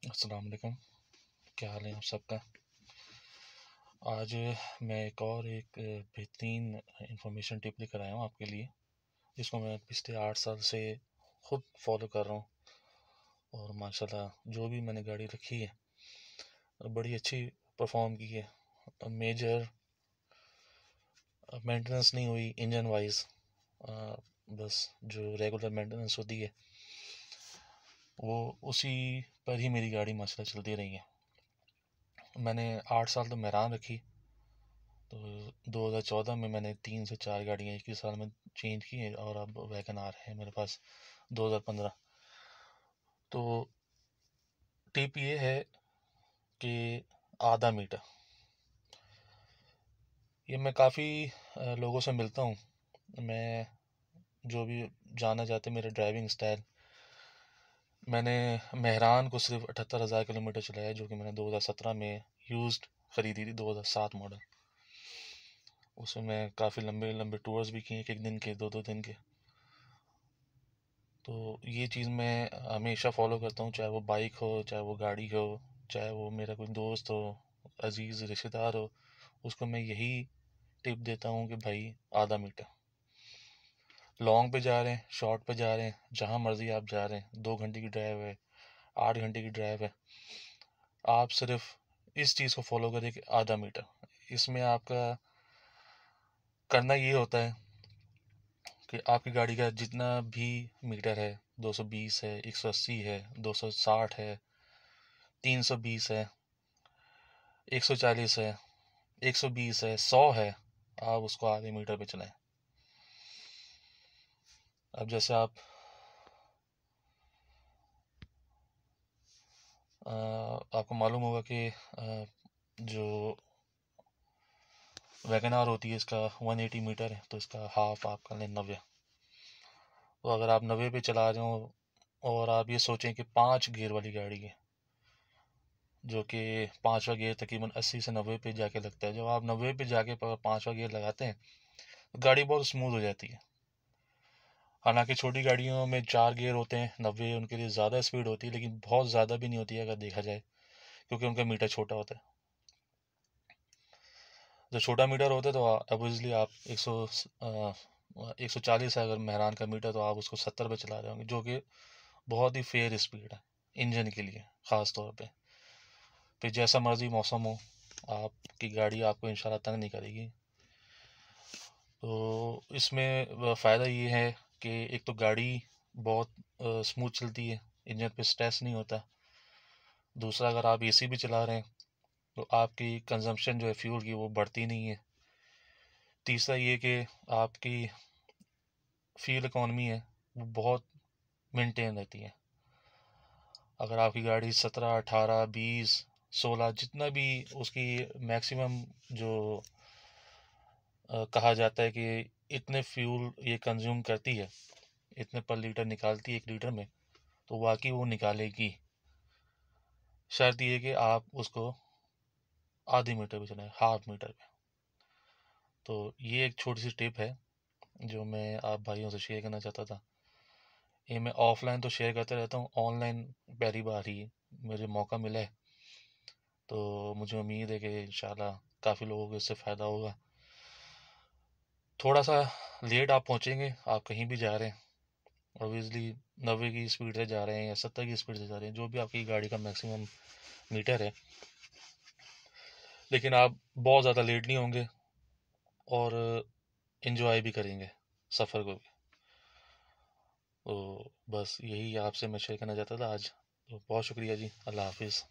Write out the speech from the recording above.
अस्सलाम वालेकुम। क्या हाल है आप सबका? आज मैं एक बेहतरीन इंफॉर्मेशन टिप लेकर आया हूँ आपके लिए, जिसको मैं पिछले 8 साल से खुद फॉलो कर रहा हूँ। और माशाल्लाह जो भी मैंने गाड़ी रखी है बड़ी अच्छी परफॉर्म की है। मेजर मेंटेनेंस नहीं हुई इंजन वाइज, बस जो रेगुलर मेंटेनेंस होती है वो उसी पर ही मेरी गाड़ी माशाल्लाह चलती रही है। मैंने 8 साल तो मेहरान रखी, तो 2014 में मैंने 3 से 4 गाड़ियाँ एक ही साल में चेंज की हैं, और अब वैगन आर है मेरे पास 2015। तो टिप ये है कि आधा मीटर, ये मैं काफ़ी लोगों से मिलता हूँ। मैं जो भी जानना चाहते मेरे ड्राइविंग स्टाइल, मैंने मेहरान को सिर्फ 78,000 किलोमीटर चलाया, जो कि मैंने 2017 में यूज्ड ख़रीदी थी, 2007 मॉडल। उसमें मैं काफ़ी लंबे लंबे टूर्स भी किए, एक दिन के, 2-2 दिन के। तो ये चीज़ मैं हमेशा फॉलो करता हूँ, चाहे वो बाइक हो, चाहे वो गाड़ी हो, चाहे वो मेरा कोई दोस्त हो, अजीज़ रिश्तेदार हो, उसको मैं यही टिप देता हूँ कि भाई आधा मीटर। लॉन्ग पे जा रहे हैं, शॉर्ट पे जा रहे हैं, जहाँ मर्जी आप जा रहे हैं, 2 घंटे की ड्राइव है, 8 घंटे की ड्राइव है, आप सिर्फ इस चीज़ को फॉलो करें कि आधा मीटर। इसमें आपका करना ये होता है कि आपकी गाड़ी का जितना भी मीटर है, 220 है, 180 है, 260 है, 320 है, 140 है, 120 है, 100 है, आप उसको आधे मीटर पे चलाएं। अब जैसे आपको मालूम होगा कि जो वैगन आर होती है इसका 180 मीटर है, तो इसका हाफ आपका लें 90। तो अगर आप 90 पे चला रहे हो और आप ये सोचें कि 5 गियर वाली गाड़ी है, जो कि पांचवा गियर तकरीबन 80 से 90 पे जाके लगता है, जब आप 90 पे जाके पांचवा गियर लगाते हैं तो गाड़ी बहुत स्मूथ हो जाती है। हालांकि छोटी गाड़ियों में 4 गियर होते हैं, 90 उनके लिए ज़्यादा स्पीड होती है, लेकिन बहुत ज़्यादा भी नहीं होती है अगर देखा जाए, क्योंकि उनका मीटर छोटा होता है। जब छोटा मीटर होता है तो ऑब्वियसली आप 140 है अगर मेहरान का मीटर, तो आप उसको 70 पे चला रहे होंगे, जो कि बहुत ही फेयर स्पीड है इंजन के लिए ख़ास तौर पे। फिर जैसा मर्जी मौसम हो, आपकी गाड़ी आपको इंशाल्लाह तंग नहीं करेगी। तो इसमें फ़ायदा ये है कि एक तो गाड़ी बहुत स्मूथ चलती है, इंजन पे स्ट्रेस नहीं होता। दूसरा, अगर आप एसी भी चला रहे हैं तो आपकी कंजम्पशन जो है फ्यूल की वो बढ़ती नहीं है। तीसरा ये कि आपकी फ्यूल इकॉनमी है वो बहुत मेंटेन रहती है। अगर आपकी गाड़ी 17, 18, 20, 16 जितना भी उसकी मैक्सिमम जो कहा जाता है कि इतने फ्यूल ये कंज्यूम करती है, इतने पर लीटर निकालती है 1 लीटर में, तो वाकई वो निकालेगी। शर्त ये कि आप उसको आधी मीटर पे चलाएं, हाफ मीटर पे। तो ये एक छोटी सी टिप है जो मैं आप भाइयों से शेयर करना चाहता था। ये मैं ऑफलाइन तो शेयर करते रहता हूँ, ऑनलाइन पहली बार ही मुझे मौका मिला है, तो मुझे उम्मीद है कि इंशाल्लाह काफ़ी लोगों को इससे फ़ायदा होगा। थोड़ा सा लेट आप पहुँचेंगे, आप कहीं भी जा रहे हैं, ऑब्वियसली 90 की स्पीड से जा रहे हैं या 70 की स्पीड से जा रहे हैं, जो भी आपकी गाड़ी का मैक्सिमम मीटर है, लेकिन आप बहुत ज़्यादा लेट नहीं होंगे और इन्जॉय भी करेंगे सफ़र को भी। तो बस यही आपसे मैं शेयर करना चाहता था आज। तो बहुत शुक्रिया जी, अल्लाह हाफिज़।